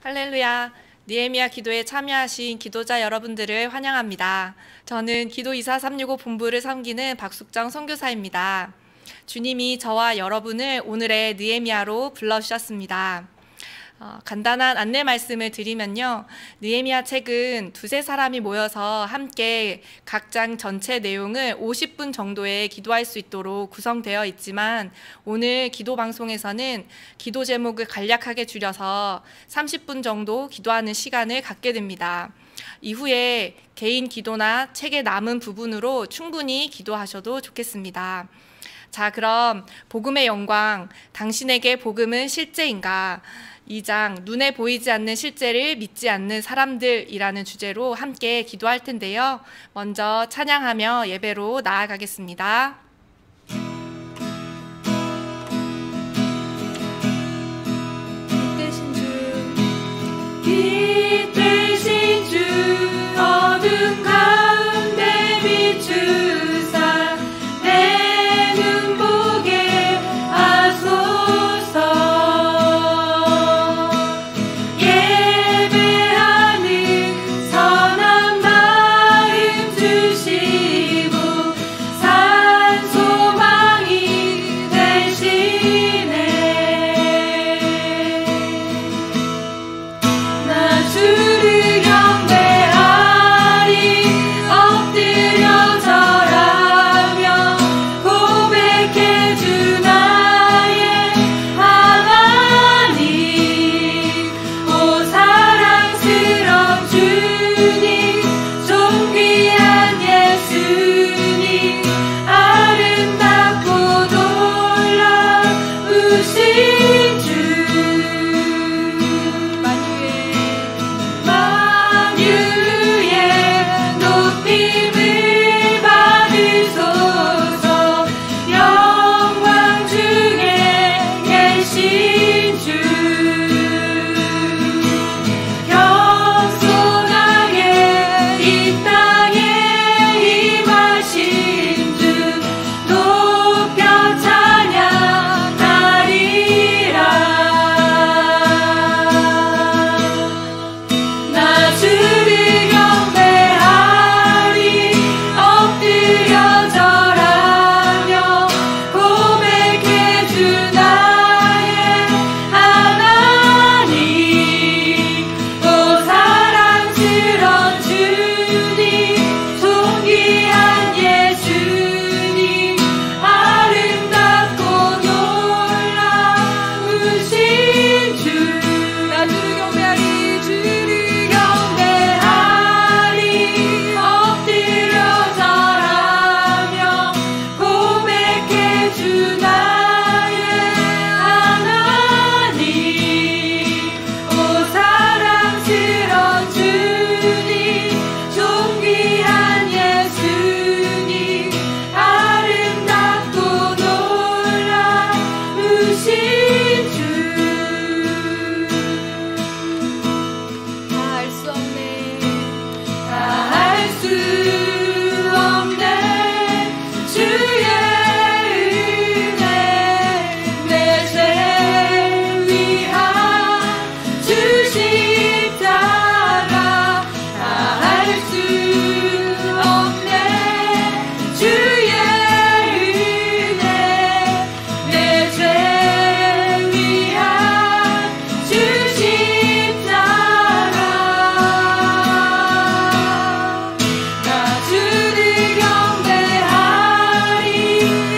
할렐루야. 느헤미야 기도에 참여하신 기도자 여러분들을 환영합니다. 저는 기도 24365 본부를 섬기는 박숙정 선교사입니다. 주님이 저와 여러분을 오늘의 느헤미야로 불러주셨습니다. 간단한 안내 말씀을 드리면요. 느헤미야 책은 두세 사람이 모여서 함께 각 장 전체 내용을 50분 정도에 기도할 수 있도록 구성되어 있지만 오늘 기도 방송에서는 기도 제목을 간략하게 줄여서 30분 정도 기도하는 시간을 갖게 됩니다. 이후에 개인 기도나 책의 남은 부분으로 충분히 기도하셔도 좋겠습니다. 자, 그럼 복음의 영광, 당신에게 복음은 실제인가? 2장 눈에 보이지 않는 실제를 믿지 않는 사람들이라는 주제로 함께 기도할 텐데요. 먼저 찬양하며 예배로 나아가겠습니다. 빛 대신 주 어둠 가운데 비추사 내 눈 보게 하소서. 예배하는 선한 마음 주시고 산 소망이 되시네. 나 주를 경배하리 엎드려 절하며 고백해 주 나의 하나님. 오 사랑스러운 주님 존귀한 예수님 아름답고 놀라우신 주 만유의 높임을 받으소서. 영광 중에 계신 주 겸손하게 이 땅에 임하신 주 높여 찬양하리라. 나 주를 경배하리 엎드려 절하며 고백해 주 나의 하나님. 오 사랑스러운 주님 존귀한 예수님 아름답고 놀라우신 주. 나 주를 경배하리 주를 경배하리 엎드려 절하며 고백해 주 나의 하나님. 오 사랑스러운 주님 존귀한 예수님 아름답고 놀라우신 주. 다할 수 없네 다할 수 없네 주의 은혜 내 죄 위한 주 십자가 다할 수 없네 주의 은혜 내 죄 위한 주 십자가. 나 주를 경배하리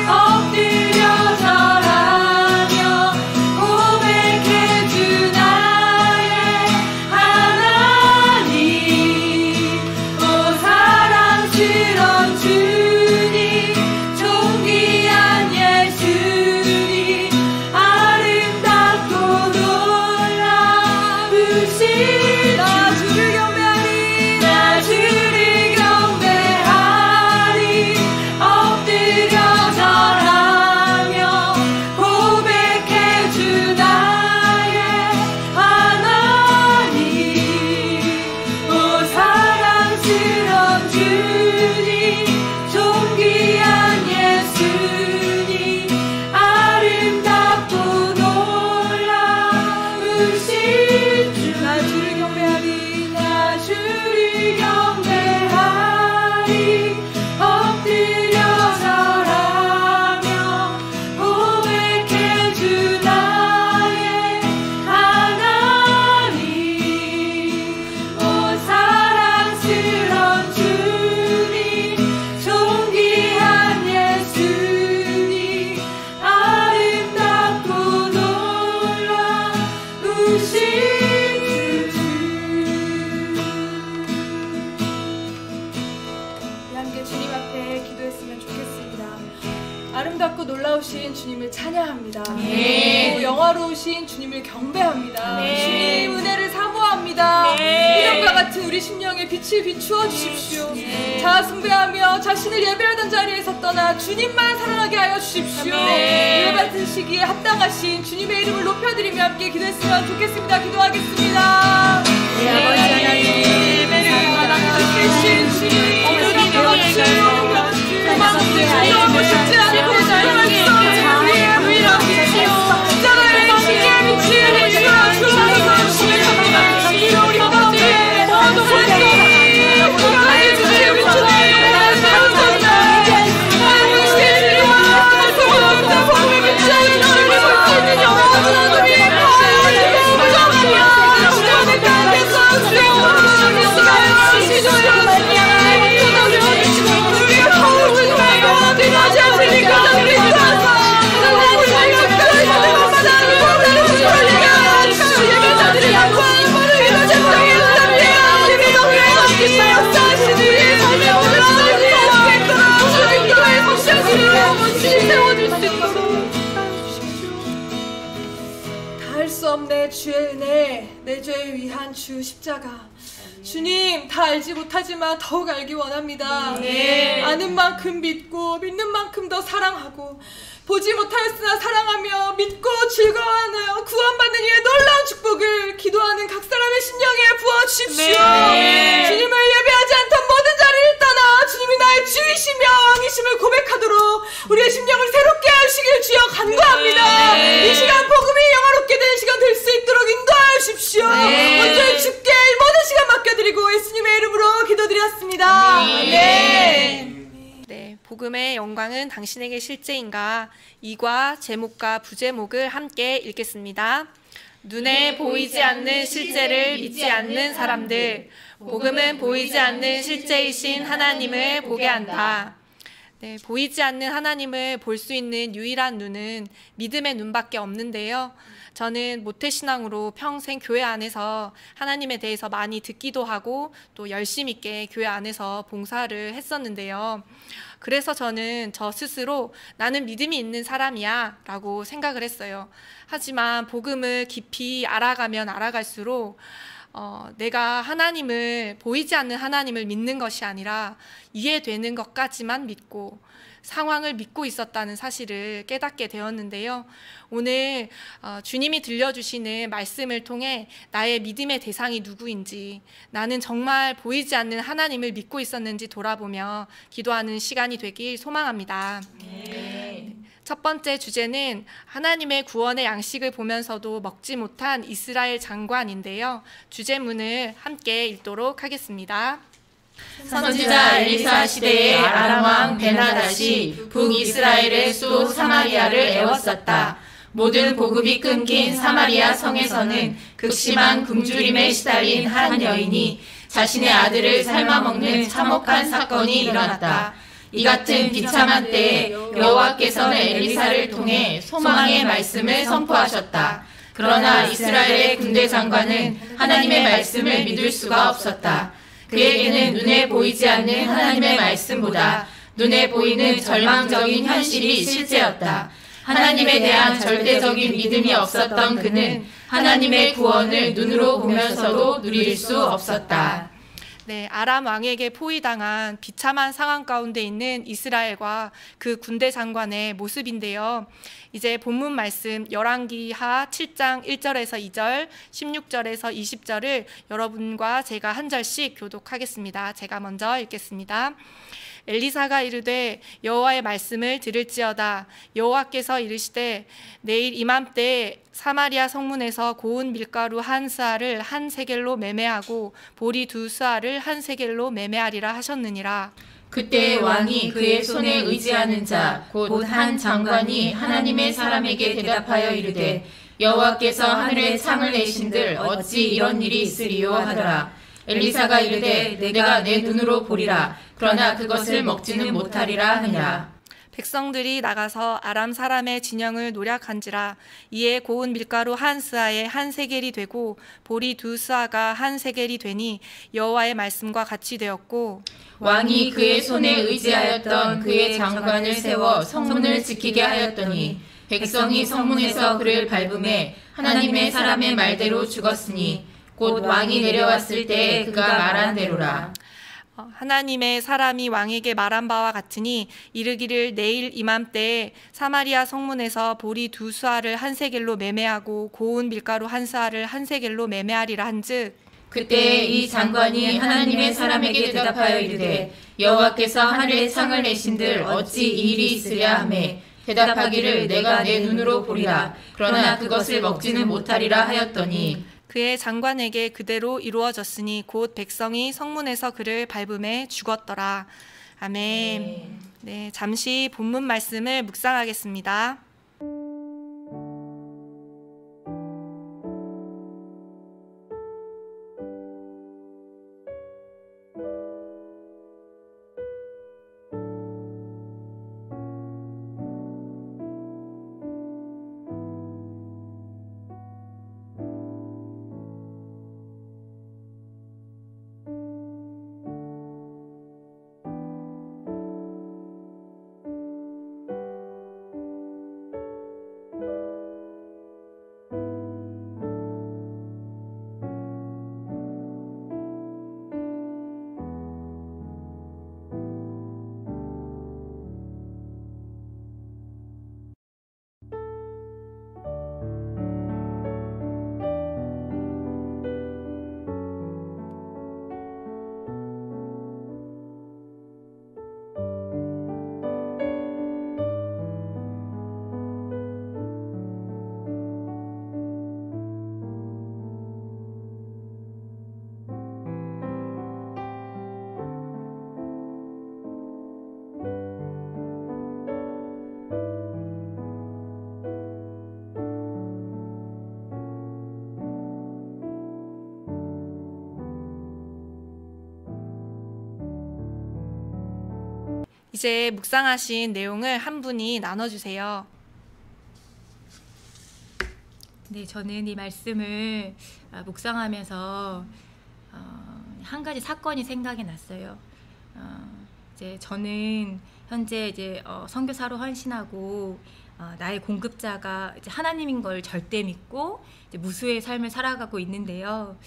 엎드려 절하며 고백해 주 나의 하나님. 오 사랑스러운 주님 존귀한 예수님 아름답고 놀라우신 나 주를 경배하리 나 주를 경배하리 엎드려 절하며 고백해 주 나의 하나님. 오 사랑스러운 주님 존귀한 예수님 아름답고 놀라우신 주. 나 아름다우신 주님을 찬양합니다. 또 영화로우신 주님을 경배합니다. 주님 은혜를 사모합니다. 이전과 같은 우리 심령에 빛을 비추어 주십시오. 자아 숭배하며 자신을 예배하던 자리에서 떠나 주님만 사랑하게 하여 주십시오. 예배 같은 시기에 합당하신 주님의 이름을 높여드리며 함께 기도했으면 좋겠습니다. 기도하겠습니다. 아버지 하나님, 계신 주님, 어머니 되어주세요. 도망치지 않고 싶지 않고 잘못했어. 우리의 부인한 빛이요, 십자가의 신의 빛을 주셔서 주옵소서. 이로 우리 가운데 더도 볼수 없는 우리의 빛을 비추는 세우소서. 당신의 이름으로 소문없는 복음을 비추는 주님을 볼 수 있는 영원한 우리의 하나님의 무정하며 주님의 가운데서 주여 주시옵소서. 시조여 다 할 수 없네 주의 은혜, 내 죄를 위한 주 십자가. 주님, 다 알지 못하지만 더욱 알기 원합니다. 아는 만큼 믿고 믿는 만큼 더 사랑하고, 보지 못하였으나 사랑하며 믿고 즐거워하며 구원받는 이의 놀라운 축복을 기도하는 각 사람의 심령에 부어주십시오. 주님을 예배하지 않던 모든 자리를 떠나 주님이 나의 주이시며 왕이심을 고백하도록 우리의 심령을 새롭게 하시길 주여 간구합니다. 이 시간 복음이 영화롭게 되는 시간 될 수 있도록 인도하여 주십시오. 먼저 주께 이 모든 시간 맡겨드리고 예수님의 이름으로 기도드렸습니다. 네, 복음의 영광은 당신에게 실제인가? 이과 제목과 부제목을 함께 읽겠습니다. 눈에 보이지 않는 실제를 믿지 않는 사람들, 복음은 보이지 않는 실제이신 하나님을 보게 한다. 네, 보이지 않는 하나님을 볼 수 있는 유일한 눈은 믿음의 눈밖에 없는데요. 저는 모태신앙으로 평생 교회 안에서 하나님에 대해서 많이 듣기도 하고 또 열심 있게 교회 안에서 봉사를 했었는데요. 그래서 저는 저 스스로 나는 믿음이 있는 사람이야 라고 생각을 했어요. 하지만 복음을 깊이 알아가면 알아갈수록 내가 하나님을, 보이지 않는 하나님을 믿는 것이 아니라 이해되는 것까지만 믿고 상황을 믿고 있었다는 사실을 깨닫게 되었는데요. 오늘 주님이 들려주시는 말씀을 통해 나의 믿음의 대상이 누구인지, 나는 정말 보이지 않는 하나님을 믿고 있었는지 돌아보며 기도하는 시간이 되길 소망합니다. 첫 번째 주제는 하나님의 구원의 양식을 보면서도 먹지 못한 이스라엘 장관인데요. 주제문을 함께 읽도록 하겠습니다. 선지자 엘리사 시대에 아람 왕 베나닷이 북이스라엘의 수도 사마리아를 애웠었다. 모든 보급이 끊긴 사마리아 성에서는 극심한 굶주림에 시달린 한 여인이 자신의 아들을 삶아먹는 참혹한 사건이 일어났다. 이 같은 비참한 때에 여호와께서는 엘리사를 통해 소망의 말씀을 선포하셨다. 그러나 이스라엘의 군대 장관은 하나님의 말씀을 믿을 수가 없었다. 그에게는 눈에 보이지 않는 하나님의 말씀보다 눈에 보이는 절망적인 현실이 실제였다. 하나님에 대한 절대적인 믿음이 없었던 그는 하나님의 구원을 눈으로 보면서도 누릴 수 없었다. 네, 아람 왕에게 포위당한 비참한 상황 가운데 있는 이스라엘과 그 군대 장관의 모습인데요. 이제 본문 말씀 열왕기하 7장 1절에서 2절, 16절에서 20절을 여러분과 제가 한 절씩 교독하겠습니다. 제가 먼저 읽겠습니다. 엘리사가 이르되 여호와의 말씀을 들을지어다. 여호와께서 이르시되 내일 이맘때에 사마리아 성문에서 고운 밀가루 한 스아를 한 세겔로 매매하고 보리 두 스아를 한 세겔로 매매하리라 하셨느니라. 그때 왕이 그의 손에 의지하는 자 곧 한 장관이 하나님의 사람에게 대답하여 이르되 여호와께서 하늘에 창을 내신들 어찌 이런 일이 있으리요 하더라. 엘리사가 이르되 내가 내 눈으로 보리라. 그러나 그것을 먹지는 못하리라 하니라. 백성들이 나가서 아람 사람의 진영을 노략한지라. 이에 고운 밀가루 한 스아에 한 세겔이 되고 보리 두 스아가 한 세겔이 되니 여호와의 말씀과 같이 되었고, 왕이 그의 손에 의지하였던 그의 장관을 세워 성문을 지키게 하였더니 백성이 성문에서 그를 밟음에 하나님의 사람의 말대로 죽었으니 곧 왕이 내려왔을 때 그가 말한 대로라. 하나님의 사람이 왕에게 말한 바와 같으니 이르기를 내일 이맘때에 사마리아 성문에서 보리 두 수아를 한 세겔로 매매하고 고운 밀가루 한 스아를 한 세겔로 매매하리라 한즉, 그때 이 장관이 하나님의 사람에게 대답하여 이르되 여호와께서 하늘에 창을 내신들 어찌 이 일이 있으랴 하매 대답하기를 내가 내 눈으로 보리라. 그러나 그것을 먹지는 못하리라 하였더니 그의 장관에게 그대로 이루어졌으니 곧 백성이 성문에서 그를 밟음에 죽었더라. 아멘. 네, 잠시 본문 말씀을 묵상하겠습니다. 이제 묵상하신 내용을 한 분이 나눠주세요. 네, 저는 이 말씀을 묵상하면서 한 가지 사건이 생각이 났어요. 이제 저는 현재 이제 선교사로 헌신하고 나의 공급자가 이제 하나님인 걸 절대 믿고 이제 무수의 삶을 살아가고 있는데요.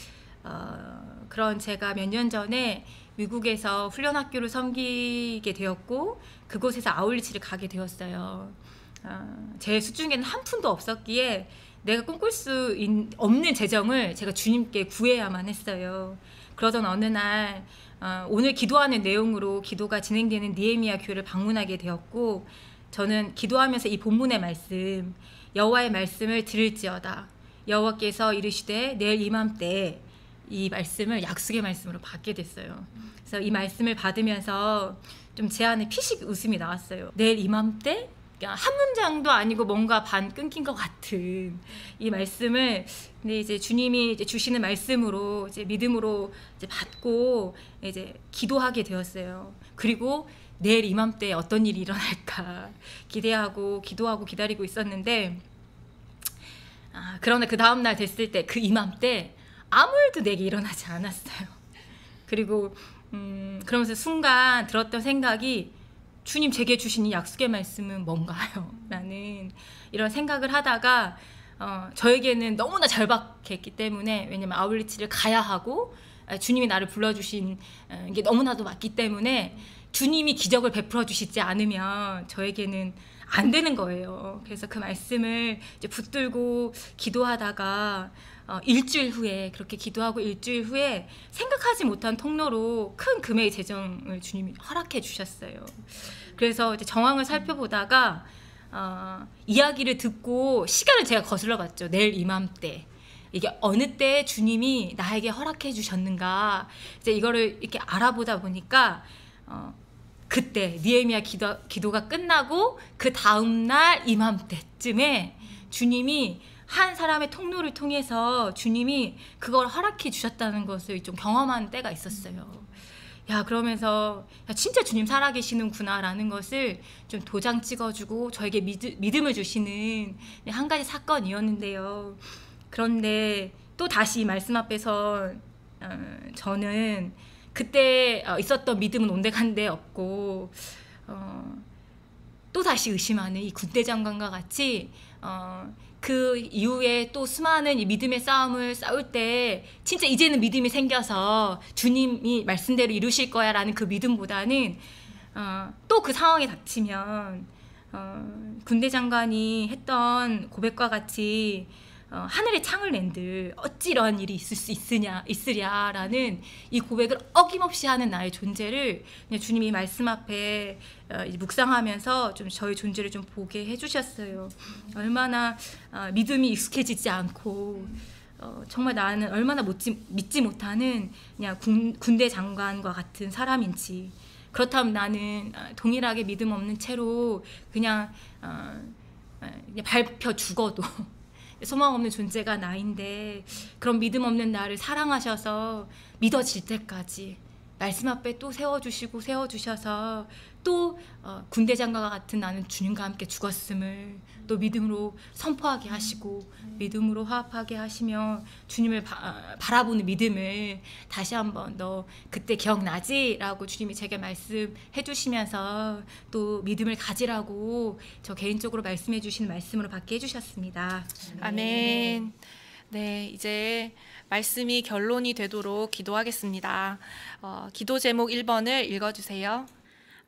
그런 제가 몇 년 전에 미국에서 훈련학교를 섬기게 되었고 그곳에서 아울리치를 가게 되었어요. 제 수중에는 한 푼도 없었기에 내가 꿈꿀 수 없는 재정을 제가 주님께 구해야만 했어요. 그러던 어느 날 오늘 기도하는 내용으로 기도가 진행되는 느헤미야 교회를 방문하게 되었고 저는 기도하면서 이 본문의 말씀 여호와의 말씀을 들을지어다 여호와께서 이르시되 내일 이맘때 이 말씀을 약속의 말씀으로 받게 됐어요. 그래서 이 말씀을 받으면서 좀 제 안에 피식 웃음이 나왔어요. 내일 이맘때? 그냥 한 문장도 아니고 뭔가 반 끊긴 것 같은 이 말씀을 근데 이제 주님이 이제 주시는 말씀으로 이제 믿음으로 이제 받고 이제 기도하게 되었어요. 그리고 내일 이맘때 어떤 일이 일어날까 기대하고 기도하고 기다리고 있었는데 그러나 그 다음날 됐을 때 그 이맘때 아무 일도 내게 일어나지 않았어요. 그리고 그러면서 순간 들었던 생각이 주님 제게 주신 이 약속의 말씀은 뭔가요? 라는 이런 생각을 하다가 저에게는 너무나 절박했기 때문에 왜냐면 아울리치를 가야 하고 주님이 나를 불러주신 게 너무나도 맞기 때문에 주님이 기적을 베풀어 주시지 않으면 저에게는 안 되는 거예요. 그래서 그 말씀을 이제 붙들고 기도하다가 일주일 후에 그렇게 기도하고 일주일 후에 생각하지 못한 통로로 큰 금액의 재정을 주님이 허락해 주셨어요. 그래서 이제 정황을 살펴보다가 이야기를 듣고 시간을 제가 거슬러 봤죠. 내일 이맘때 이게 어느 때 주님이 나에게 허락해 주셨는가 이제 이거를 이렇게 알아보다 보니까 그때 느헤미야 기도가 끝나고 그 다음날 이맘때쯤에 주님이 한 사람의 통로를 통해서 주님이 그걸 허락해 주셨다는 것을 좀 경험한 때가 있었어요. 야, 그러면서 야, 진짜 주님 살아계시는구나라는 것을 좀 도장 찍어주고 저에게 믿음을 주시는 한 가지 사건이었는데요. 그런데 또 다시 이 말씀 앞에서 저는 그때 있었던 믿음은 온데간데 없고 또 다시 의심하는 이 군대 장관과 같이 그 이후에 또 수많은 이 믿음의 싸움을 싸울 때 진짜 이제는 믿음이 생겨서 주님이 말씀대로 이루실 거야 라는 그 믿음보다는 또 그 상황에 닥치면 군대 장관이 했던 고백과 같이 하늘에 창을 낸들 어찌 이러한 일이 있을 수 있으랴라는 이 고백을 어김없이 하는 나의 존재를 그냥 주님이 말씀 앞에 묵상하면서 좀 저의 존재를 좀 보게 해주셨어요. 얼마나 믿음이 익숙해지지 않고 정말 나는 얼마나 믿지 못하는 그냥 군대 장관과 같은 사람인지, 그렇다면 나는 동일하게 믿음 없는 채로 그냥 밟혀 죽어도 소망 없는 존재가 나인데, 그런 믿음 없는 나를 사랑하셔서 믿어질 때까지 말씀 앞에 또 세워주셔서 또 군대 장관과 같은 나는 주님과 함께 죽었음을 또 믿음으로 선포하게 하시고 믿음으로 화합하게 하시며 주님을 바라보는 믿음을 다시 한번 너 그때 기억나지? 라고 주님이 제게 말씀해 주시면서 또 믿음을 가지라고 저 개인적으로 말씀해 주시는 말씀으로 받게 해주셨습니다. 아멘. 네, 이제 말씀이 결론이 되도록 기도하겠습니다. 기도 제목 1번을 읽어주세요.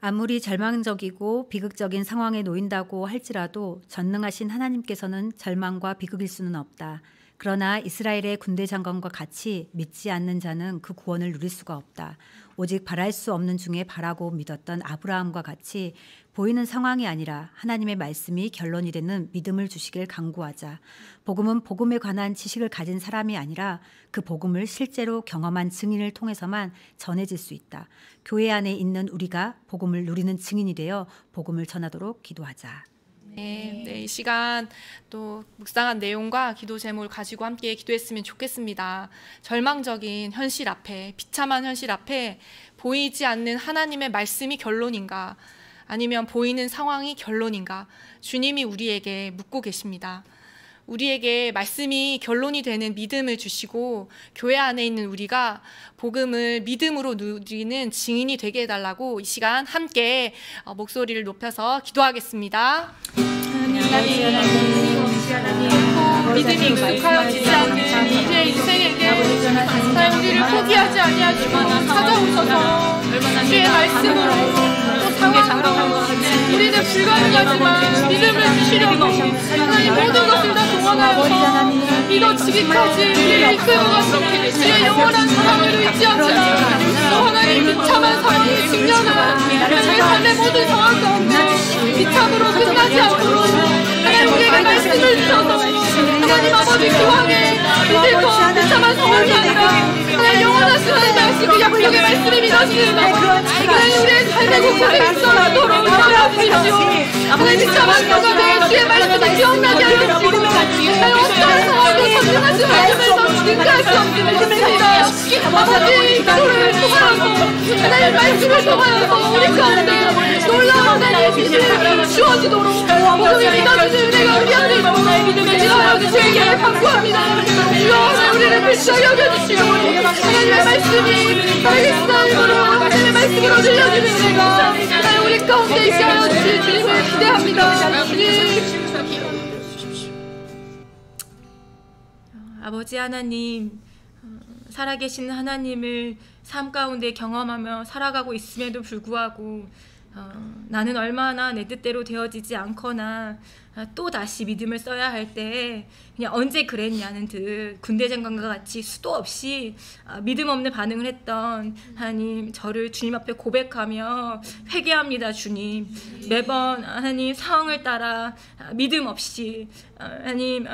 아무리 절망적이고 비극적인 상황에 놓인다고 할지라도 전능하신 하나님께서는 절망과 비극일 수는 없다. 그러나 이스라엘의 군대 장관과 같이 믿지 않는 자는 그 구원을 누릴 수가 없다. 오직 바랄 수 없는 중에 바라고 믿었던 아브라함과 같이 보이는 상황이 아니라 하나님의 말씀이 결론이 되는 믿음을 주시길 간구하자. 복음은 복음에 관한 지식을 가진 사람이 아니라 그 복음을 실제로 경험한 증인을 통해서만 전해질 수 있다. 교회 안에 있는 우리가 복음을 누리는 증인이 되어 복음을 전하도록 기도하자. 네, 이 시간 또 묵상한 내용과 기도 제목을 가지고 함께 기도했으면 좋겠습니다. 절망적인 현실 앞에, 비참한 현실 앞에 보이지 않는 하나님의 말씀이 결론인가, 아니면 보이는 상황이 결론인가, 주님이 우리에게 묻고 계십니다. 우리에게 말씀이 결론이 되는 믿음을 주시고 교회 안에 있는 우리가 복음을 믿음으로 누리는 증인이 되게 해달라고 이 시간 함께 목소리를 높여서 기도하겠습니다. 믿음이 익숙하여지지 않는 이제 인생에게 우리를 포기하지 아니하시고 찾아오셔서 주의 말씀으로 또 상황으로 우리는 불가능하지만 믿음을 주시려고 하나님 모든 것을 다 동원하여서 믿어지기까지 우리를 이끌어가시는 주의 영원한 사랑을 의지하자. 또 하나님 비참한 상황이 직면한 저희 삶의 모든 상황 가운데 비참으로 끝나지 않도록 하나님 우리에게 말씀을 주셔서 하나님 아버지 기왕에 믿을거 비참한 상황이 아니라 하나님 영원하신 하나님 말씀이 약속의 말씀이 믿어지는 하나님 우리의 삶의 곳곳에 있어라도록 도와주십시오. 하나님 비참한 가운데 주의 말씀이 기억나게 하여 주시고 하나님 어떠한 상황도 전능하신 말씀에서 능가할 수 없음을 믿습니다. 아버지 기도를 통하여서 하나님 말씀을 통하여서 우리 가운데 놀라운 하나님의 믿음이 주어지도록 복음이 믿어주는 은혜가 우리 안에 있고 믿어여 주시기를 간구합니다. 주여 하나님 우리를 불쌍히 여겨주시고 하나님의 말씀이 나에게 쓰나이므로 하나님의 말씀으로 들려주는 은혜가 하나님 우리 가운데 있게 하여 주실 주님을 기대합니다. 주님 아버지 하나님, 살아계신 하나님을 삶 가운데 경험하며 살아가고 있음에도 불구하고 나는 얼마나 내 뜻대로 되어지지 않거나 또 다시 믿음을 써야 할 때 그냥 언제 그랬냐는 듯 군대 장관과 같이 수도 없이 믿음 없는 반응을 했던 하나님, 저를 주님 앞에 고백하며 회개합니다. 주님, 매번 하나님 상황을 따라 믿음 없이 하나님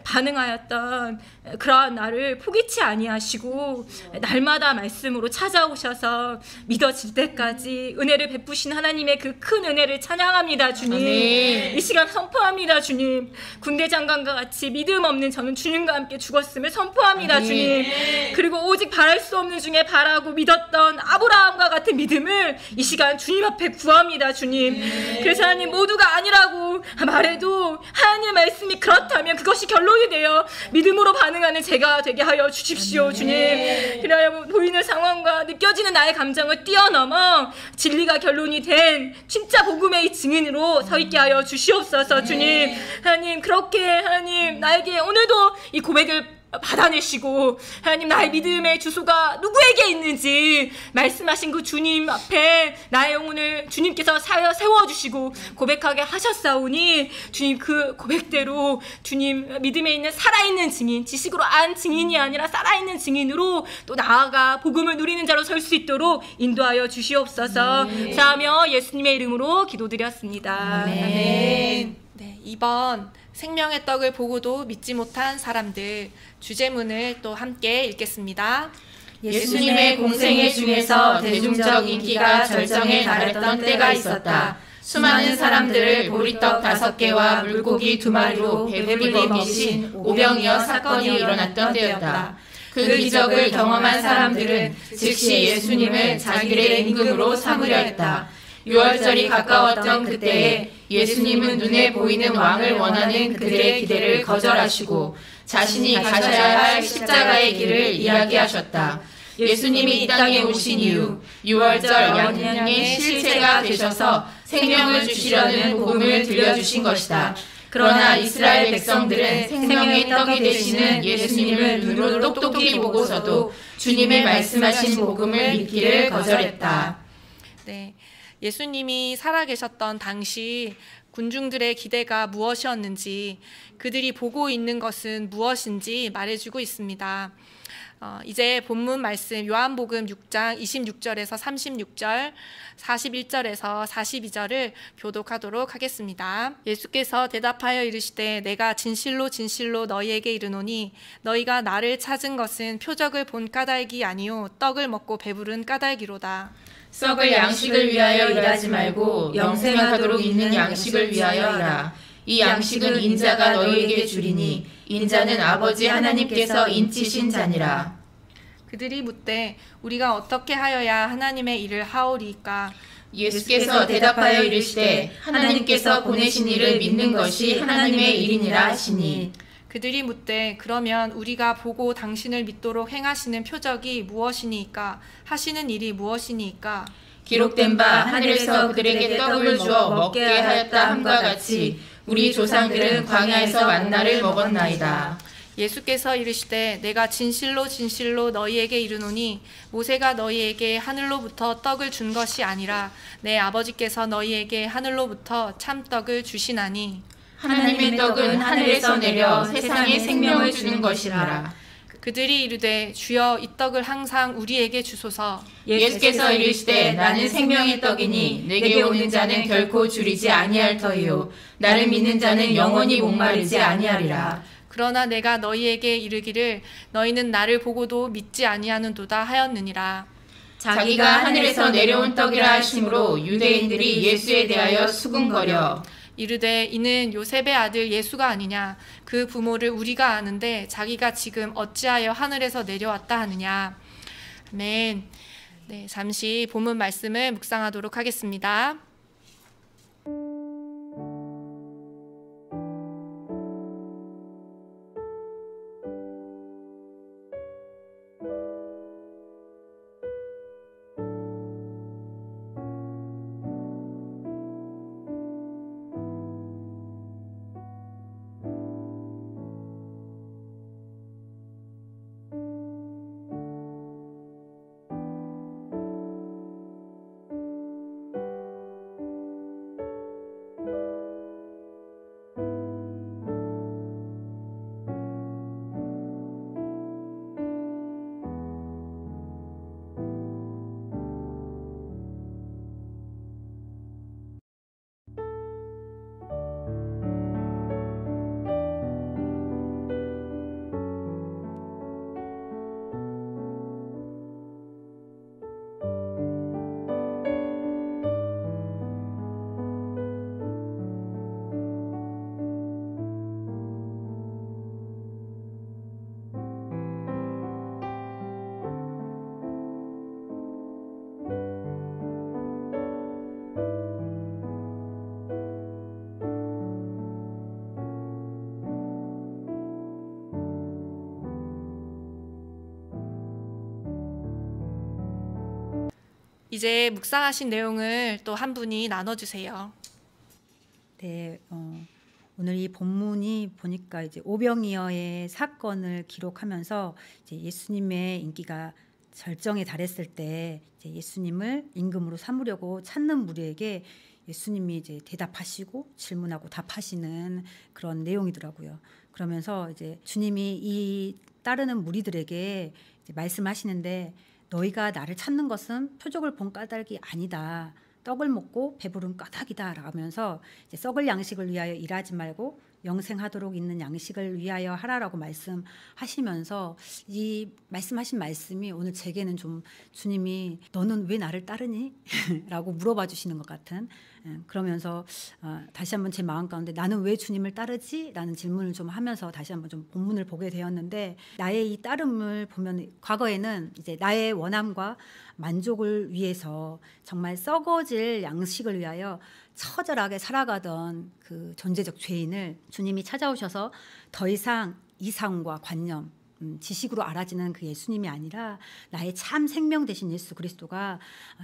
반응하였던 그러한 나를 포기치 아니하시고 날마다 말씀으로 찾아오셔서 믿어질 때까지 은혜를 베푸신 하나님의 그 큰 은혜를 찬양합니다. 주님, 아멘. 이 시간 선포합니다. 주님, 군대 장관과 같이 믿음 없는 저는 주님과 함께 죽었음을 선포합니다. 아멘. 주님, 그리고 오직 바랄 수 없는 중에 바라고 믿었던 아브라함과 같은 믿음을 이 시간 주님 앞에 구합니다. 주님. 그래서 하나님, 모두가 아니라고 말해도 하나님의 말씀이 그렇다면 그것이 결론이 되어 믿음으로 반응하는 제가 되게 하여 주십시오. 주님. 그래야 보이는 상황과 느껴지는 나의 감정을 뛰어넘어 진리가 결론이 된 진짜 복음의 증인으로 서 있게 하여 주시옵소서. 주님. 하나님, 그렇게 하나님 나에게 오늘도 이 고백을 받아내시고 하나님, 나의 믿음의 주소가 누구에게 있는지 말씀하신 그 주님 앞에 나의 영혼을 주님께서 세워주시고 고백하게 하셨사오니 주님, 그 고백대로 주님 믿음에 있는 살아있는 증인, 지식으로 안 증인이 아니라 살아있는 증인으로 또 나아가 복음을 누리는 자로 설 수 있도록 인도하여 주시옵소서. 사하며 예수님의 이름으로 기도드렸습니다. 아멘. 네, 이번 생명의 떡을 보고도 믿지 못한 사람들 주제문을 또 함께 읽겠습니다. 예수님의 공생애 중에서 대중적 인기가 절정에 달했던 때가 있었다. 수많은 사람들을 보리떡 5개와 물고기 2마리로 배불리 먹이신 오병이어 사건이 일어났던 때였다. 그 기적을 경험한 사람들은 즉시 예수님을 자기들의 임금으로 삼으려 했다. 유월절이 가까웠던 그때에 예수님은 눈에 보이는 왕을 원하는 그들의 기대를 거절하시고 자신이 가셔야 할 십자가의 길을 이야기하셨다. 예수님이 이 땅에 오신 이후 유월절 양양의 실체가 되셔서 생명을 주시려는 복음을 들려주신 것이다. 그러나 이스라엘 백성들은 생명의 떡이 되시는 예수님을 눈으로 똑똑히 보고서도 주님의 말씀하신 복음을 믿기를 거절했다. 네, 예수님이 살아계셨던 당시 군중들의 기대가 무엇이었는지, 그들이 보고 있는 것은 무엇인지 말해주고 있습니다. 이제 본문 말씀 요한복음 6장 26절에서 36절, 41절에서 42절을 교독하도록 하겠습니다. 예수께서 대답하여 이르시되 내가 진실로 진실로 너희에게 이르노니 너희가 나를 찾은 것은 표적을 본 까닭이 아니요 떡을 먹고 배부른 까닭이로다. 썩을 양식을 위하여 일하지 말고 영생하도록 있는 양식을 위하여 일하. 이 양식은 인자가 너희에게 주리니 인자는 아버지 하나님께서 인치신 자니라. 그들이 묻되 우리가 어떻게 하여야 하나님의 일을 하오리이까? 예수께서 대답하여 이르시되 하나님께서 보내신 이를 믿는 것이 하나님의 일이니라 하시니. 그들이 묻되 그러면 우리가 보고 당신을 믿도록 행하시는 표적이 무엇이니까? 하시는 일이 무엇이니까? 기록된 바 하늘에서 그들에게 떡을 주어 먹게 하였다 함과 같이 우리 조상들은 광야에서 만나를 먹었나이다. 예수께서 이르시되 내가 진실로 진실로 너희에게 이르노니 모세가 너희에게 하늘로부터 떡을 준 것이 아니라 내 아버지께서 너희에게 하늘로부터 참떡을 주시나니. 하나님의 떡은 하늘에서 내려 세상에 생명을 주는 것이라. 그들이 이르되 주여 이 떡을 항상 우리에게 주소서. 예수께서 이르시되 나는 생명의 떡이니 내게 오는 자는 결코 줄이지 아니할 터이요 나를 믿는 자는 영원히 목마르지 아니하리라. 그러나 내가 너희에게 이르기를 너희는 나를 보고도 믿지 아니하는도다 하였느니라. 자기가 하늘에서 내려온 떡이라 하심으로 유대인들이 예수에 대하여 수군거려 이르되 이는 요셉의 아들 예수가 아니냐? 그 부모를 우리가 아는데 자기가 지금 어찌하여 하늘에서 내려왔다 하느냐? 아멘. 네, 잠시 본문 말씀을 묵상하도록 하겠습니다. 이제 묵상하신 내용을 또 한 분이 나눠주세요. 네, 오늘 이 본문이 보니까 이제 오병이어의 사건을 기록하면서 이제 예수님의 인기가 절정에 달했을 때 이제 예수님을 임금으로 삼으려고 찾는 무리에게 예수님이 이제 대답하시고 질문하고 답하시는 그런 내용이더라고요. 그러면서 이제 주님이 이 따르는 무리들에게 이제 말씀하시는데 너희가 나를 찾는 것은 표적을 본 까닭이 아니다. 떡을 먹고 배부른 까닭이다 라면서 이제 썩을 양식을 위하여 일하지 말고 영생하도록 있는 양식을 위하여 하라라고 말씀하시면서 이 말씀하신 말씀이 오늘 제게는 좀 주님이 너는 왜 나를 따르니? 라고 물어봐 주시는 것 같은 그러면서 다시 한번 제 마음 가운데 나는 왜 주님을 따르지? 라는 질문을 좀 하면서 다시 한번 좀 본문을 보게 되었는데 나의 이 따름을 보면 과거에는 이제 나의 원함과 만족을 위해서 정말 썩어질 양식을 위하여 처절하게 살아가던 그 존재적 죄인을 주님이 찾아오셔서 더 이상 이상과 관념, 지식으로 알아지는 그 예수님이 아니라 나의 참 생명 되신 예수 그리스도가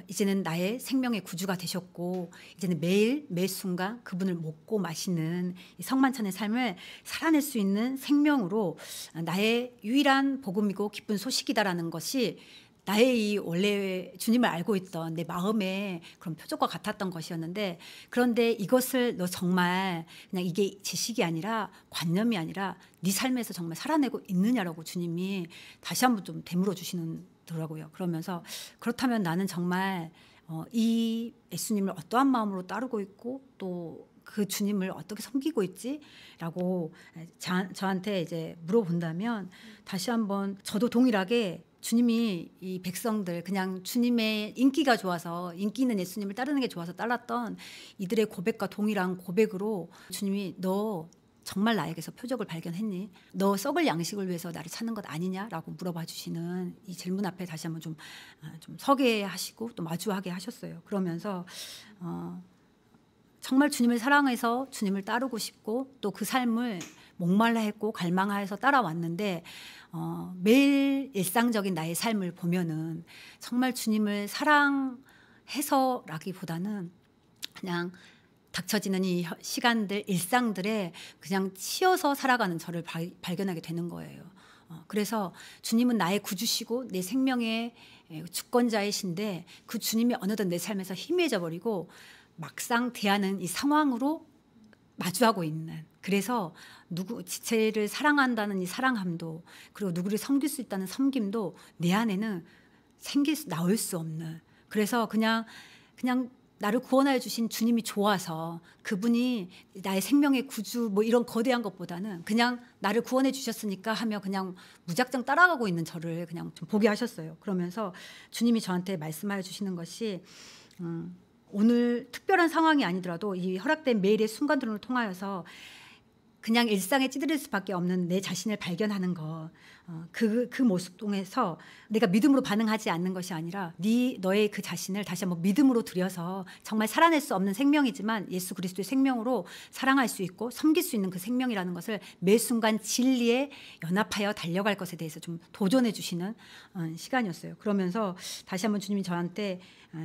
이제는 나의 생명의 구주가 되셨고 이제는 매일 매 순간 그분을 먹고 마시는 이 성만찬의 삶을 살아낼 수 있는 생명으로 나의 유일한 복음이고 기쁜 소식이다라는 것이 나의 이 원래 주님을 알고 있던 내 마음의 그런 표적과 같았던 것이었는데 그런데 이것을 너 정말 그냥 이게 지식이 아니라 관념이 아니라 네 삶에서 정말 살아내고 있느냐라고 주님이 다시 한번 좀 되물어 주시더라고요. 그러면서 그렇다면 나는 정말 이 예수님을 어떠한 마음으로 따르고 있고 또 그 주님을 어떻게 섬기고 있지라고 저한테 이제 물어본다면 다시 한번 저도 동일하게 주님이 이 백성들 그냥 주님의 인기가 좋아서 인기 있는 예수님을 따르는 게 좋아서 따랐던 이들의 고백과 동일한 고백으로 주님이 너 정말 나에게서 표적을 발견했니? 너 썩을 양식을 위해서 나를 찾는 것 아니냐라고 물어봐 주시는 이 질문 앞에 다시 한번 좀 서게 하시고 또 마주하게 하셨어요. 그러면서 정말 주님을 사랑해서 주님을 따르고 싶고 또 그 삶을 목말라 했고 갈망하여서 따라왔는데 매일 일상적인 나의 삶을 보면은 정말 주님을 사랑해서라기보다는 그냥 닥쳐지는 이 시간들 일상들에 그냥 치여서 살아가는 저를 발견하게 되는 거예요. 그래서 주님은 나의 구주시고 내 생명의 주권자이신데 그 주님이 어느덧 내 삶에서 희미해져 버리고 막상 대하는 이 상황으로 마주하고 있는 그래서 누구 지체를 사랑한다는 이 사랑함도 그리고 누구를 섬길 수 있다는 섬김도 내 안에는 나올 수 없는 그래서 그냥 나를 구원하여 주신 주님이 좋아서 그분이 나의 생명의 구주 뭐 이런 거대한 것보다는 그냥 나를 구원해 주셨으니까 하며 그냥 무작정 따라가고 있는 저를 그냥 좀 보게 하셨어요. 그러면서 주님이 저한테 말씀하여 주시는 것이 오늘 특별한 상황이 아니더라도 이 허락된 매일의 순간들을 통하여서 그냥 일상에 찌들릴 수밖에 없는 내 자신을 발견하는 것, 그 모습 통해서 내가 믿음으로 반응하지 않는 것이 아니라 너의 그 자신을 다시 한번 믿음으로 들여서 정말 살아낼 수 없는 생명이지만 예수 그리스도의 생명으로 사랑할 수 있고 섬길 수 있는 그 생명이라는 것을 매 순간 진리에 연합하여 달려갈 것에 대해서 좀 도전해 주시는 시간이었어요. 그러면서 다시 한번 주님이 저한테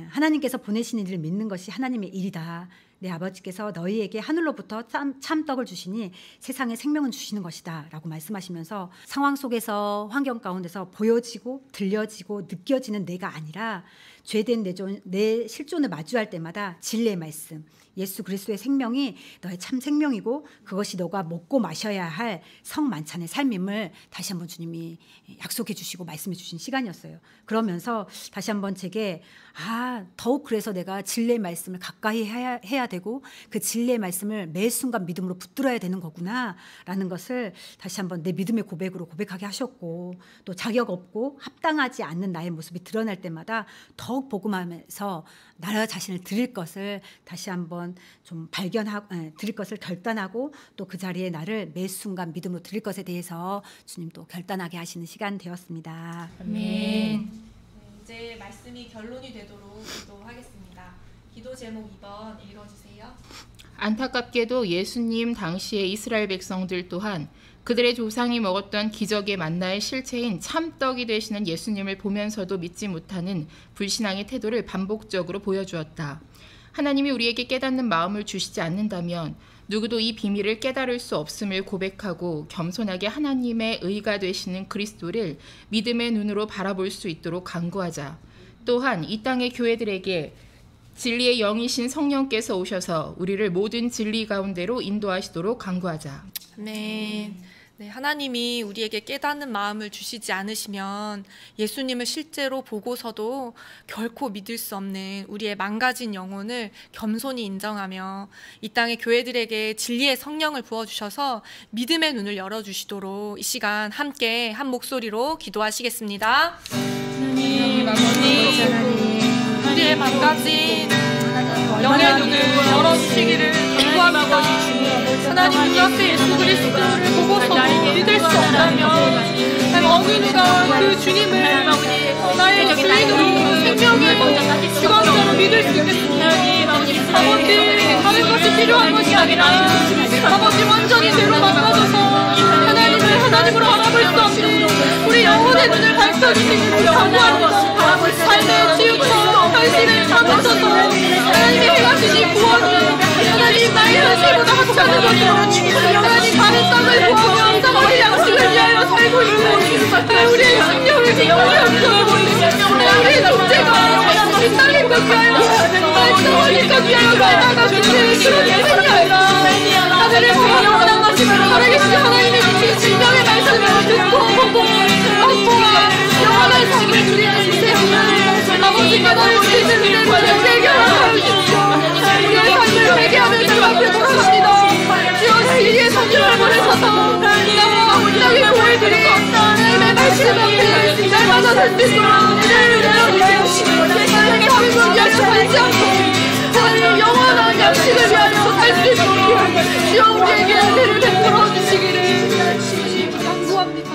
하나님께서 보내시는 일을 믿는 것이 하나님의 일이다. 내 아버지께서 너희에게 하늘로부터 참떡을 주시니 세상에 생명은 주시는 것이다 라고 말씀하시면서 상황 속에서 환경 가운데서 보여지고 들려지고 느껴지는 내가 아니라 죄된 내 실존을 마주할 때마다 진리의 말씀 예수 그리스도의 생명이 너의 참 생명이고 그것이 너가 먹고 마셔야 할 성만찬의 삶임을 다시 한번 주님이 약속해 주시고 말씀해 주신 시간이었어요. 그러면서 다시 한번 제게 더욱 그래서 내가 진리의 말씀을 가까이 해야 되고 그 진리의 말씀을 매 순간 믿음으로 붙들어야 되는 거구나 라는 것을 다시 한번 내 믿음의 고백으로 고백하게 하셨고 또 자격 없고 합당하지 않는 나의 모습이 드러날 때마다 더욱 복음하면서 나 자신을 드릴 것을 다시 한번 좀 드릴 것을 결단하고 또 그 자리에 나를 매 순간 믿음으로 드릴 것에 대해서 주님 또 결단하게 하시는 시간 되었습니다. 아멘. 이제 말씀이 결론이 되도록 기도하겠습니다. 기도 제목 2번 읽어주세요. 안타깝게도 예수님 당시의 이스라엘 백성들 또한 그들의 조상이 먹었던 기적의 만나의 실체인 참떡이 되시는 예수님을 보면서도 믿지 못하는 불신앙의 태도를 반복적으로 보여주었다. 하나님이 우리에게 깨닫는 마음을 주시지 않는다면 누구도 이 비밀을 깨달을 수 없음을 고백하고 겸손하게 하나님의 의가 되시는 그리스도를 믿음의 눈으로 바라볼 수 있도록 간구하자. 또한 이 땅의 교회들에게 진리의 영이신 성령께서 오셔서 우리를 모든 진리 가운데로 인도하시도록 간구하자. 아멘. 네, 하나님이 우리에게 깨닫는 마음을 주시지 않으시면 예수님을 실제로 보고서도 결코 믿을 수 없는 우리의 망가진 영혼을 겸손히 인정하며 이 땅의 교회들에게 진리의 성령을 부어주셔서 믿음의 눈을 열어주시도록 이 시간 함께 한 목소리로 기도하시겠습니다. 하나님, 우리의 망가진 영의 눈을 열어주시기를 간구하며 하나님 눈앞에 예수 그리스도를 보고서도 믿을 수 없다면 어린이가 그 주님을 나의 주인으로 생명의 주관자로 믿을 수 있겠습니다. 아버지, 다른 것이 필요한 것이 아니라 아버지 완전히 대로 망가져서 하나님을 하나님으로 알아볼 수 없는 우리 영혼의 눈을 밝혀주시기를 간구합니다. 삶의 치유처 현실을 잡으셔서 하나님의 해가 주신 구원은 하나님 나의 현실보다 합치하는 것이요 하나님 다른 땅을 구하며 땅의 양식을 위하여 살고 있고 우리의 심령을 지켜주셔서 우리의 존재가 이 땅의 것이 아니라 말씀을 위하여 살아가는 그런 예수님이 아니라 하늘의 영원한 것이 살아계신 하나님의 주신 진정의 말씀을 듣고 확보와 영원한 삶을 누리는 주세요. 아버지께서 우리의 눈을 회개하여 주십시오. 우리의 삶을 회개하는 자 앞에 돌아갑니다. 주여 진리의 성령을 보내셔서 나와 온 땅의 교회들이 하나님의 말씀 앞에 날마다 설 수 있도록 은혜를 내려주시고 세상의 삶을 위하여 살지 않고 하나님 영원한 양식을 위하여 살 수 있도록 주여 우리에게 은혜를 베풀어 주시기를 간구합니다.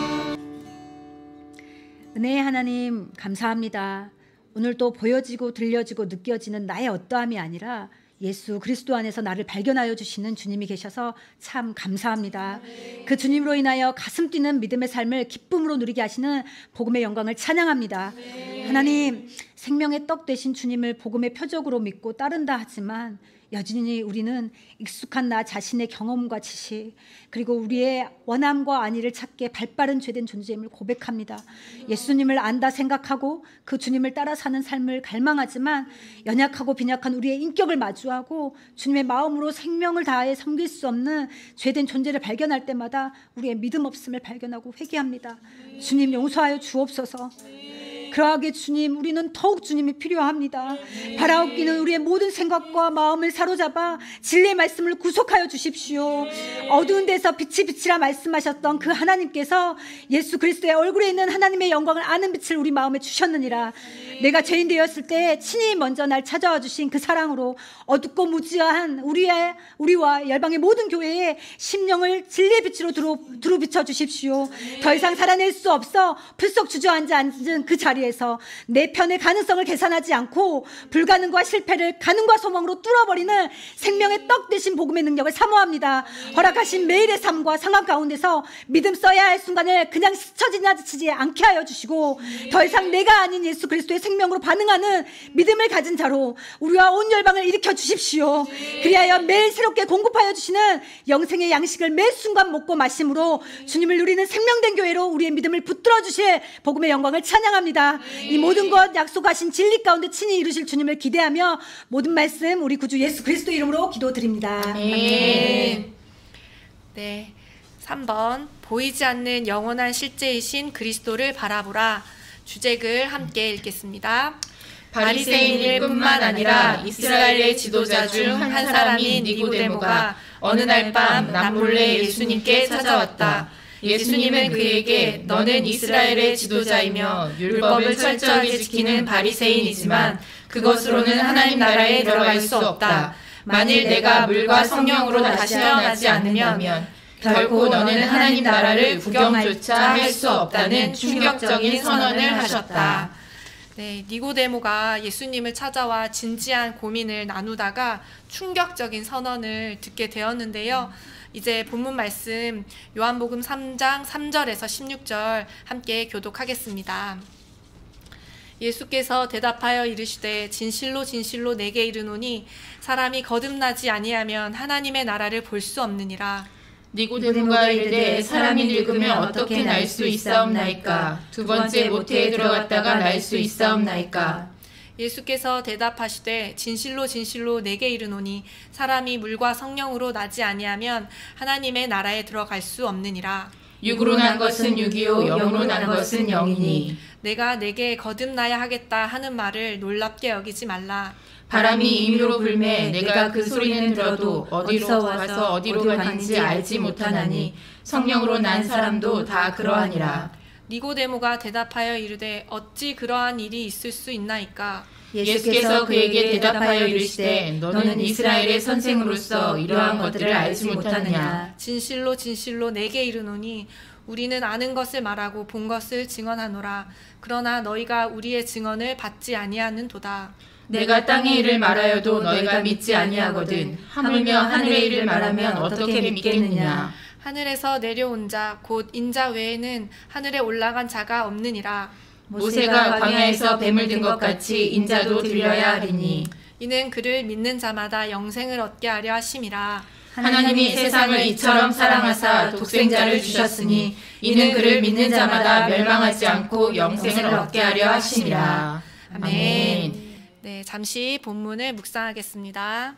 은혜의 하나님 감사합니다. 오늘도 보여지고 들려지고 느껴지는 나의 어떠함이 아니라 예수 그리스도 안에서 나를 발견하여 주시는 주님이 계셔서 참 감사합니다. 그 주님으로 인하여 가슴 뛰는 믿음의 삶을 기쁨으로 누리게 하시는 복음의 영광을 찬양합니다. 하나님, 생명의 떡 되신 주님을 복음의 표적으로 믿고 따른다 하지만 여전히 우리는 익숙한 나 자신의 경험과 지식 그리고 우리의 원함과 안위를 찾기에 발빠른 죄된 존재임을 고백합니다. 예수님을 안다 생각하고 그 주님을 따라 사는 삶을 갈망하지만 연약하고 빈약한 우리의 인격을 마주하고 주님의 마음으로 생명을 다해 섬길 수 없는 죄된 존재를 발견할 때마다 우리의 믿음 없음을 발견하고 회개합니다. 주님 용서하여 주옵소서. 그러하게 주님, 우리는 더욱 주님이 필요합니다. 바라옵기는 우리의 모든 생각과 마음을 사로잡아 진리의 말씀을 구속하여 주십시오. 어두운 데서 빛이 빛이라 말씀하셨던 그 하나님께서 예수 그리스도의 얼굴에 있는 하나님의 영광을 아는 빛을 우리 마음에 주셨느니라. 내가 죄인 되었을 때 친히 먼저 날 찾아와 주신 그 사랑으로 어둡고 무지한 우리와 열방의 모든 교회에 심령을 진리의 빛으로 두루 비춰 주십시오. 더 이상 살아낼 수 없어 불쑥 주저앉아 앉은 그 자리에서 내 편의 가능성을 계산하지 않고 불가능과 실패를 가능과 소망으로 뚫어버리는 생명의 떡 되신 복음의 능력을 사모합니다. 허락하신 매일의 삶과 상황 가운데서 믿음 써야 할 순간을 그냥 스쳐 지나치지 않게 하여 주시고 더 이상 내가 아닌 예수 그리스도의 생명으로 반응하는 믿음을 가진 자로 우리와 온 열방을 일으켜 주십시오. 그리하여 매일 새롭게 공급하여 주시는 영생의 양식을 매 순간 먹고 마심으로 주님을 누리는 생명된 교회로 우리의 믿음을 붙들어 주실 복음의 영광을 찬양합니다. 이 모든 것 약속하신 진리 가운데 친히 이루실 주님을 기대하며 모든 말씀 우리 구주 예수 그리스도 이름으로 기도드립니다. 아멘. 네, 3번 보이지 않는 영원한 실제이신 그리스도를 바라보라. 주제글 함께 읽겠습니다. 바리새인일 뿐만 아니라 이스라엘의 지도자 중 한 사람인 니고데모가 어느 날 밤 남몰래 예수님께 찾아왔다. 예수님은 그에게 너는 이스라엘의 지도자이며 율법을 철저하게 지키는 바리새인이지만 그것으로는 하나님 나라에 들어갈 수 없다. 만일 내가 물과 성령으로 다시 태어나지 않으면 결코 너는 하나님 나라를 구경조차 할 수 없다는 충격적인 선언을 하셨다. 네, 니고데모가 예수님을 찾아와 진지한 고민을 나누다가 충격적인 선언을 듣게 되었는데요. 이제 본문 말씀 요한복음 3장 3절에서 16절 함께 교독하겠습니다. 예수께서 대답하여 이르시되 진실로 진실로 내게 이르노니 사람이 거듭나지 아니하면 하나님의 나라를 볼 수 없느니라. 니고데모가 이르되 사람이 늙으면 어떻게 날 수 있사옵나이까? 두 번째 모태에 들어갔다가 날 수 있사옵나이까? 예수께서 대답하시되 진실로 진실로 내게 이르노니 사람이 물과 성령으로 나지 아니하면 하나님의 나라에 들어갈 수 없느니라. 육으로 난 것은 육이요 영으로 난 것은 영이니 내가 내게 거듭나야 하겠다 하는 말을 놀랍게 여기지 말라. 바람이 임의로 불매 내가 그 소리는 들어도 어디로 와서 어디로 가는지 알지 못하나니 성령으로 난 사람도 다 그러하니라. 니고데모가 대답하여 이르되 어찌 그러한 일이 있을 수 있나이까? 예수께서 그에게 대답하여 이르시되 너는 이스라엘의 선생으로서 이러한 것들을 알지 못하느냐? 진실로 진실로 내게 이르노니 우리는 아는 것을 말하고 본 것을 증언하노라. 그러나 너희가 우리의 증언을 받지 아니하는도다. 내가 땅의 일을 말하여도 너희가 믿지 아니하거든. 하물며 하늘의 일을 말하면 어떻게 믿겠느냐? 하늘에서 내려온 자 곧 인자 외에는 하늘에 올라간 자가 없느니라. 모세가 광야에서 뱀을 든 것 같이 인자도 들려야 하리니 이는 그를 믿는 자마다 영생을 얻게 하려 하심이라. 하나님이 세상을 이처럼 사랑하사 독생자를 주셨으니 이는 그를 믿는 자마다 멸망하지 않고 영생을 얻게 하려 하심이라. 아멘. 네, 잠시 본문을 묵상하겠습니다.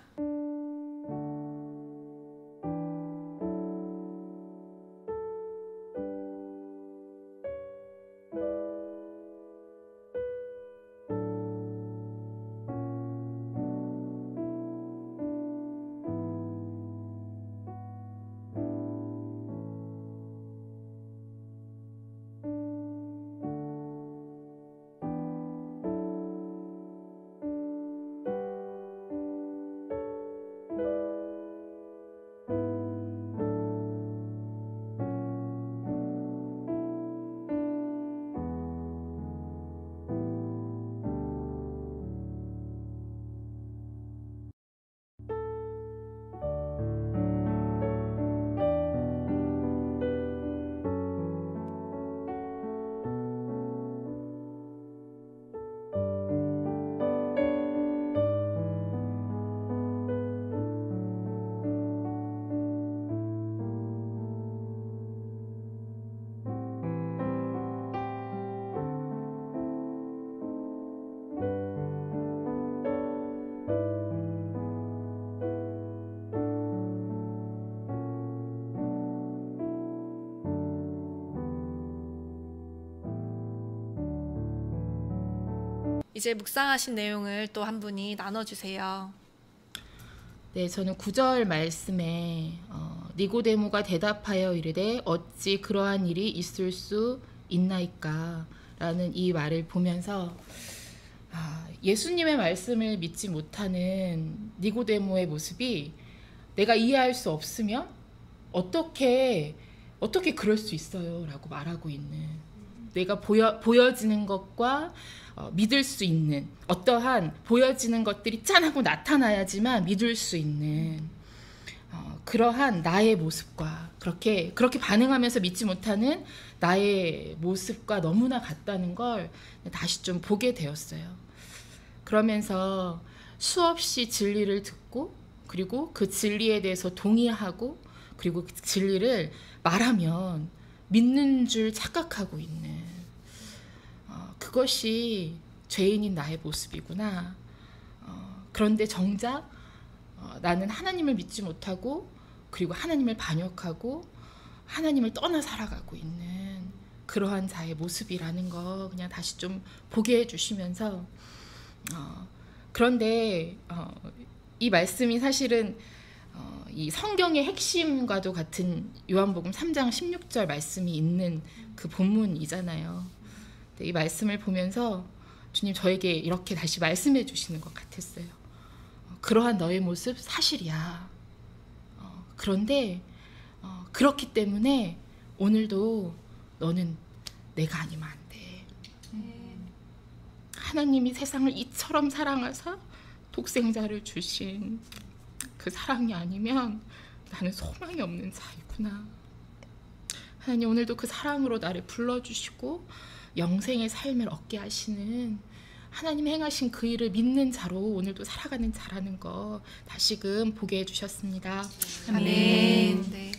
이제 묵상하신 내용을 또 한 분이 나눠주세요. 네, 저는 9절 말씀에 니고데모가 대답하여 이르되 어찌 그러한 일이 있을 수 있나이까? 라는 이 말을 보면서 예수님의 말씀을 믿지 못하는 니고데모의 모습이 내가 이해할 수 없으면 어떻게 그럴 수 있어요? 라고 말하고 있는, 내가 보여지는 것과 믿을 수 있는 어떠한 보여지는 것들이 짠하고 나타나야지만 믿을 수 있는 그러한 나의 모습과 그렇게 반응하면서 믿지 못하는 나의 모습과 너무나 같다는 걸 다시 좀 보게 되었어요. 그러면서 수없이 진리를 듣고 그리고 그 진리에 대해서 동의하고 그리고 그 진리를 말하면 믿는 줄 착각하고 있는 그것이 죄인인 나의 모습이구나. 그런데 정작 나는 하나님을 믿지 못하고 그리고 하나님을 반역하고 하나님을 떠나 살아가고 있는 그러한 자의 모습이라는 거 그냥 다시 좀 보게 해주시면서 그런데 이 말씀이 사실은 이 성경의 핵심과도 같은 요한복음 3장 16절 말씀이 있는 그 본문이잖아요. 이 말씀을 보면서 주님 저에게 이렇게 다시 말씀해 주시는 것 같았어요. 그러한 너의 모습 사실이야. 그런데 그렇기 때문에 오늘도 너는 내가 아니면 안 돼. 하나님이 세상을 이처럼 사랑하사 독생자를 주신 그 사랑이 아니면 나는 소망이 없는 자이구나. 하나님, 오늘도 그 사랑으로 나를 불러주시고 영생의 삶을 얻게 하시는 하나님 행하신 그 일을 믿는 자로 오늘도 살아가는 자라는 거 다시금 보게 해주셨습니다. 아멘. 네.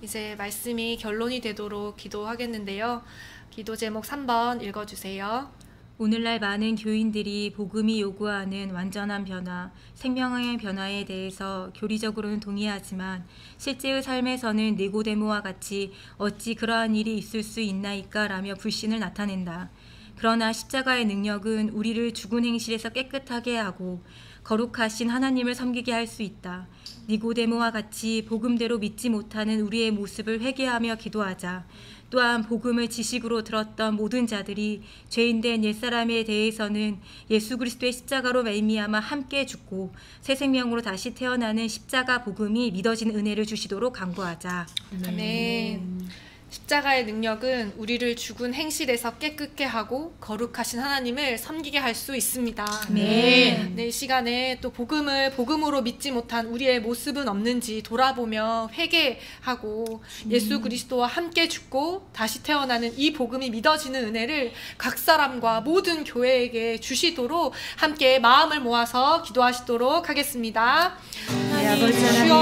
이제 말씀이 결론이 되도록 기도하겠는데요. 기도 제목 3번 읽어주세요. 오늘날 많은 교인들이 복음이 요구하는 완전한 변화, 생명의 변화에 대해서 교리적으로는 동의하지만 실제의 삶에서는 니고데모와 같이 어찌 그러한 일이 있을 수 있나이까 라며 불신을 나타낸다. 그러나 십자가의 능력은 우리를 죽은 행실에서 깨끗하게 하고 거룩하신 하나님을 섬기게 할 수 있다. 니고데모와 같이 복음대로 믿지 못하는 우리의 모습을 회개하며 기도하자. 또한 복음을 지식으로 들었던 모든 자들이 죄인된 옛사람에 대해서는 예수 그리스도의 십자가로 말미암아 함께 죽고 새 생명으로 다시 태어나는 십자가 복음이 믿어지는 은혜를 주시도록 간구하자. 아멘. 십자가의 능력은 우리를 죽은 행실에서 깨끗게 하고 거룩하신 하나님을 섬기게 할 수 있습니다. 네. 이 시간에 또 복음으로 믿지 못한 우리의 모습은 없는지 돌아보며 회개하고 예수 그리스도와 함께 죽고 다시 태어나는 이 복음이 믿어지는 은혜를 각 사람과 모든 교회에게 주시도록 함께 마음을 모아서 기도하시도록 하겠습니다. 주여,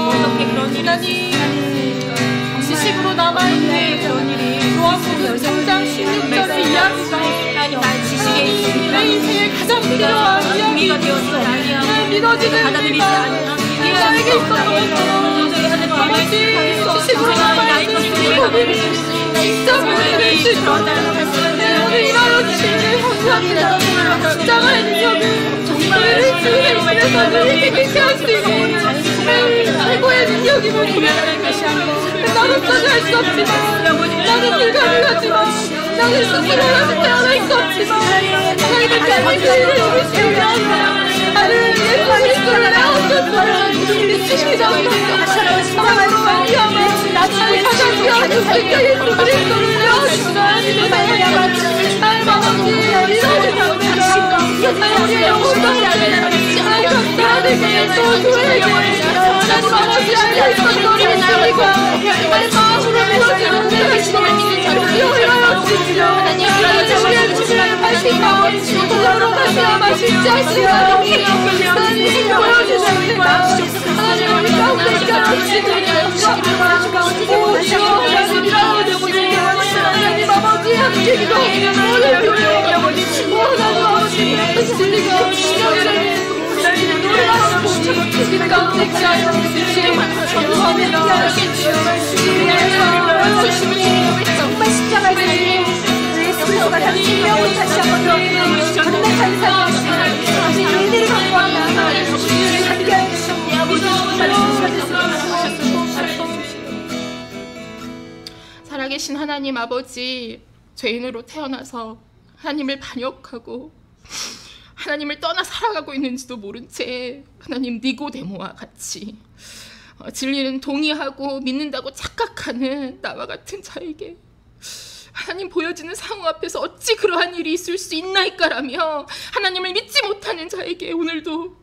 하나님 지식으로 남아있는 요한복음 3장 16절의 이야기가 내 인생에 가장 필요한 이야기가 되었어. 믿어지는 은혜가 나에게 있었던 것처럼 아버지 지식으로 남아있는 이 복음이 진짜 은혜를 주시도록 오늘 일하여 주시니 감사합니다. 십자가의 능력은 우리를 주의 행실에서 늘 깨끗게 할 수 있는 최고의 능력임을 고백하는 것이야. 나로서는 할 수 없지만 나는 불가능하지만 나는 스스로는 태어날 수 없지만 하나님의 그 일을 이루시기 위하여 나는 예수 그리스도를 낳으셨어요. 믿으시기 전부터 사랑으로 말미암아 나를 가장 귀한 주님께 예수 그리스도를 낳으셨어요. 나의 마음이 믿어지는 하나님의 영혼을 하나님 감사하는 또 교회에게 하나님 아버지 알려주신 너를 믿으리고 내 마음으로 믿어지는 은혜가 있으면 주여 주시오. 하나님 우리의 주시는 말씀과 거룩하시나 마시지 않으시고 하나님 보여주십니다. 하나님 우리 가운데 있게 오 주여 하나님 일하여주시고 하나님 아버지 함께 기도하며 오늘 교회 오 하나님 아버지 진리가 주시옵소서. 놀라운 복을 가운데 기하여 주시옵소서. 감사합니다. 정말 십자가의 예수 그리스도가 당신의 영을 다시 한번 더 건강한 삶을 당신 은혜를 감사합니다. 주님 함께하여 주시옵소서. 살아계신 하나님 아버지, 죄인으로 태어나서 하나님을 반역하고 하나님을 떠나 살아가고 있는지도 모른 채 하나님 니고데모와 같이 진리는 동의하고 믿는다고 착각하는 나와 같은 자에게 하나님 보여지는 상황 앞에서 어찌 그러한 일이 있을 수 있나이까라며 하나님을 믿지 못하는 자에게 오늘도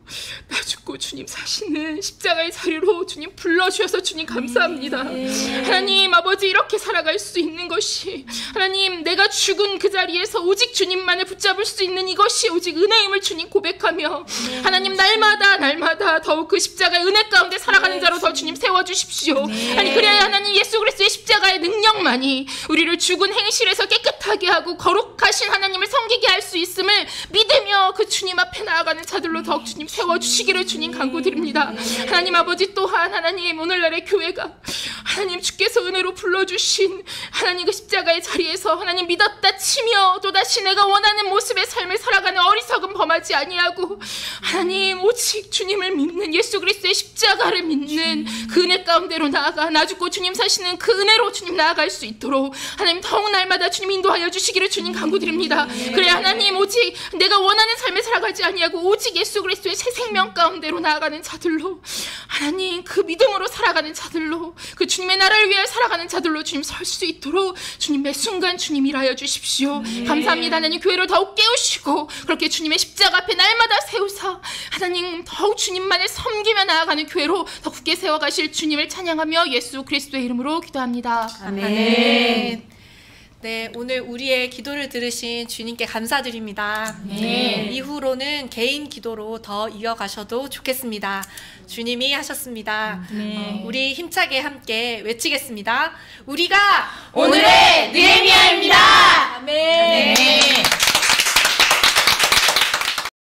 나 죽고 주님 사시는 십자가의 자리로 주님 불러주셔서 주님 감사합니다. 하나님 아버지, 이렇게 살아갈 수 있는 것이 하나님 내가 죽은 그 자리에서 오직 주님만을 붙잡을 수 있는 이것이 오직 은혜임을 주님 고백하며 하나님 날마다 더욱 그 십자가의 은혜 가운데 살아가는 자로 더 주님 세워주십시오. 아니 그래야 하나님 예수 그리스도의 십자가의 능력만이 우리를 죽은 행실에서 깨끗하게 하고 거룩하신 하나님을 섬기게 할 수 있음을 믿으며 그 주님 앞에 나아가는 자들로 더욱 주님 세워주시기를 주님 간구드립니다. 하나님 아버지, 또한 하나님 오늘날의 교회가 하나님 주께서 은혜로 불러주신 하나님 그 십자가의 자리에서 하나님 믿었다 치며 또다시 내가 원하는 모습의 삶을 살아가는 어리석은 범한 경험하지 아니하고 하나님 오직 주님을 믿는 예수 그리스도의 십자가를 믿는 그 은혜 가운데로 나아가 나 죽고 주님 사시는 그 은혜로 주님 나아갈 수 있도록 하나님 더욱 날마다 주님 인도하여 주시기를 주님 간구드립니다. 그래 하나님 오직 내가 원하는 삶을 살아가지 아니하고 오직 예수 그리스도의 새 생명 가운데로 나아가는 자들로 하나님 그 믿음으로 살아가는 자들로 그 주님의 나라를 위해 살아가는 자들로 주님 설 수 있도록 주님 매 순간 주님 일하여 주십시오. 감사합니다. 하나님 교회를 더욱 깨우시고 그렇게 주님의 십자가 앞에 날마다 세우사 하나님 더욱 주님만을 섬기며 나아가는 교회로 더 굳게 세워가실 주님을 찬양하며 예수 그리스도의 이름으로 기도합니다. 아멘. 네, 오늘 우리의 기도를 들으신 주님께 감사드립니다. 이후로는 개인 기도로 더 이어가셔도 좋겠습니다. 주님이 하셨습니다. 우리 힘차게 함께 외치겠습니다. 우리가 오늘의 느헤미야입니다. 아멘. 아멘.